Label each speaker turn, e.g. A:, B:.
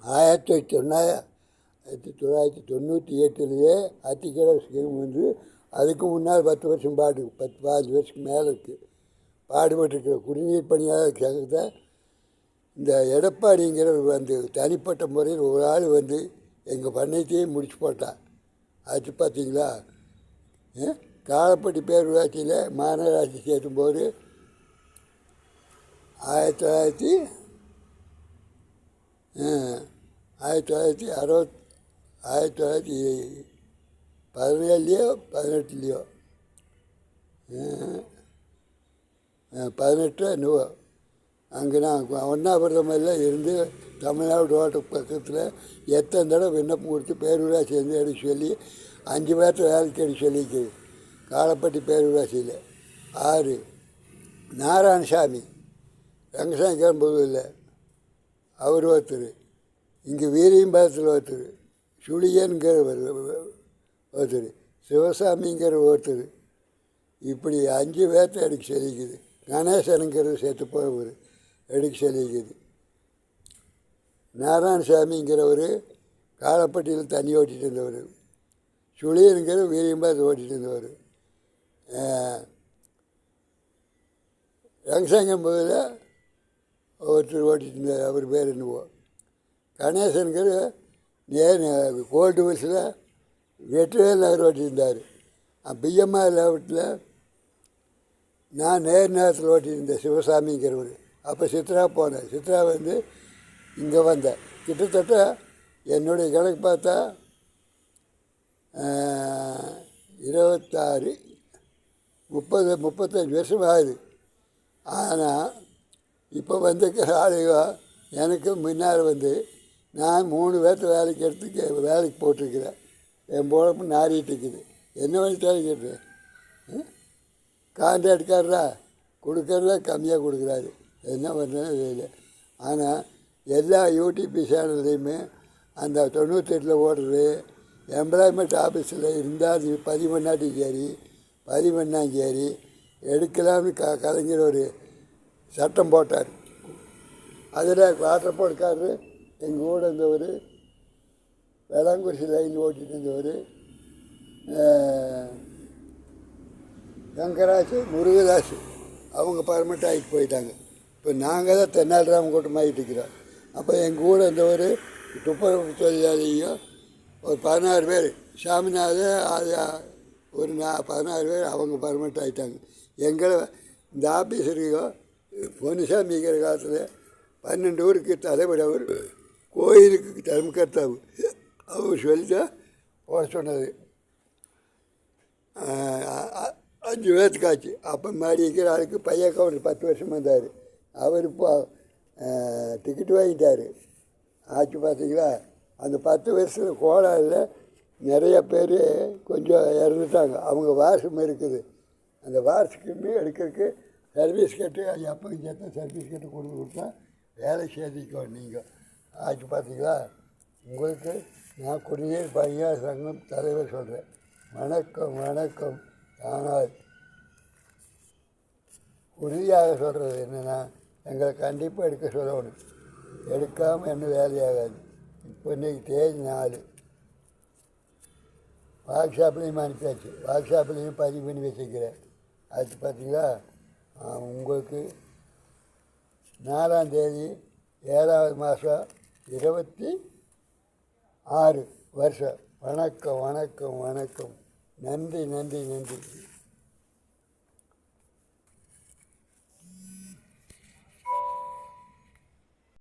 A: 1998 Athikkadai scheme வந்து அதுக்கு முன்னால் 10 வருஷம் 15 வருஷத்துக்கு மேலே இருக்குது பாடுபட்டுருக்கிற குடிநீர் பணியாளர் சங்கத்தை இந்த எடப்பாடிங்கிறவர் வந்து தனிப்பட்ட முறையில் ஒரு ஆள் வந்து எங்கள் பண்ணையத்தையே முடிச்சு போட்டான். அது பார்த்தீங்களா? காலப்பட்டி பேரூராட்சியில் மாநகராட்சி சேர்க்கும்போது 1917லையோ 18லையோ 18 என்னவோ அங்கே நான் ஒன்றாபுரமெல்லாம் இருந்து தமிழ்நாடு ரோட்டு பக்கத்தில் எத்தனை தடவை விண்ணப்பம் கொடுத்து பேரூராட்சி வந்து எடுக்க சொல்லி 5 பேர்த்த வேலைக்கு எடுக்க சொல்லிக்குது. காலப்பட்டி பேரூராட்சியில் 6 நாராயணசாமி ரங்கசாமி கிளம்புதில்லை அவர் ஒருத்தர், இங்கே வீரியம்பாலத்தில் ஒருத்தர், சுழியன்கிற ஒருத்தர், சிவசாமிங்கிற ஒருத்தர், இப்படி 5 பேர்த்த எடுக்க சொல்லிக்குது. கணேசனுங்கிறது சேர்த்து போகிறவர் எடுக்க சொல்லிக்குது. நாராயணசாமிங்கிறவர் காலப்பட்டியில் தண்ணி ஓட்டிகிட்டு இருந்தவர், சுழியனுங்கிற வீரியம்பாலத்தில் ஓட்டிகிட்டு இருந்தவர், ரங்கசாங்கம்போதில் ஒருத்தர் ஓட்டிகிட்டு இருந்தார், அவர் பேர் என்னவோ. கணேசனுங்கிற கோல்டு ஹவுஸில் வெற்றிவேல் நகர் ஓட்டியிருந்தார். பிஎம்ஆர் லேஅவுட்டில் நான் நேரத்தில் ஓட்டியிருந்தேன் சிவசாமிங்கிறவர். அப்போ சித்ரா போனேன். சித்ரா வந்து இங்கே வந்தேன். கிட்டத்தட்ட என்னுடைய கணக்கு பார்த்தா 26 35 வருஷம் ஆகுது. ஆனால் இப்போ வந்திருக்கிற ஆளுங்க எனக்கு முன்னால் வந்து நான் 3 பேர்த்த வேலைக்கு போட்டிருக்கிறேன். என் பொழப்பு நாறிட்டு இருக்குது. என்ன பண்ணிட்டாலும் கேட்டேன். கான்ட்ராக்ட்காரரா கொடுக்கறதா கம்மியாக கொடுக்குறாரு, என்ன பண்ணுறது இல்லை. ஆனால் எல்லா யூடிபி சேனல்லையுமே அந்த 98 ஓடுறது எம்ப்ளாய்மெண்ட் ஆஃபீஸில் இருந்தால் அது பதிவு பண்ணாட்டி சரி, பதிவு பண்ணாங்க சரி எடுக்கலாம்னு கலைஞர் ஒரு சட்டம் போட்டார். அதில் வாட்டர் போர்டுக்காரரு எங்கள் கூட இருந்தவர், வேளாங்குறிச்சி லைன் ஓட்டிகிட்டு இருந்தவர், சங்கராசு முருகதாஸ் அவங்க பர்மனெண்ட் ஆகிட்டு போயிட்டாங்க. இப்போ நாங்கள் தான் தென்னாலிராமன் கூட்டமாகிட்டு இருக்கிறோம். அப்போ எங்கள் கூட இருந்தவர் துப்புரவு தொழிலாளியும் ஒரு 16 பேர், சாமிநாதன் அது ஒரு 16 பேர் அவங்க பர்மனெண்ட் ஆகிட்டாங்க. எங்களை இந்த ஆஃபீஸருக்கு பொன்னுசாமிங்கிற காலத்தில் 12 ஊருக்கு தலைவர், அவர் கோயிலுக்கு தர்மகர்த்தாவு அவர் சொல்லித்தான் போட சொன்னது. 5 பேர்த்துக்காச்சு. அப்போ மாடி இருக்கிற ஆளுக்கு பையன் கவுண்டர் 10 வருஷம் வந்தார். அவர் இப்போ டிக்கெட் வாங்கிட்டார். ஆச்சு பார்த்தீங்களா? அந்த 10 வருஷத்தில் கோலாவில் நிறைய பேர் கொஞ்சம் இறந்துட்டாங்க. அவங்க வாரிசும் இருக்குது. அந்த வாரிசுக்குமே எடுக்கிறதுக்கு சர்வீஸ் கட்டு அது எப்போ சேர்த்தா சர்வீஸ் கட்டு கொடுத்தா வேலை சேர்த்திக்கோ நீங்கள். ஆச்சு பார்த்தீங்களா? உங்களுக்கு நான் குடிநீர் பணியாளர் சங்கம் தலைவர் சொல்கிறேன். வணக்கம் வணக்கம். ஆனால் உறுதியாக சொல்கிறது என்னென்னா, எங்களை கண்டிப்பாக எடுக்க சொல்லணும். எடுக்காமல் என்ன வேலையாகாது. இப்போ இன்றைக்கி தேதி 4. ஒர்க் ஷாப்லேயும் அனுப்பியாச்சு. ஒர்க் ஷாப்லேயும் பதிவு பண்ணி வச்சுக்கிறேன். அது பார்த்தீங்களா? உங்களுக்கு 4ஆம் தேதி 7வது மாதம் 26 வருஷம். வணக்கம் வணக்கம் வணக்கம். நன்றி நன்றி நன்றி.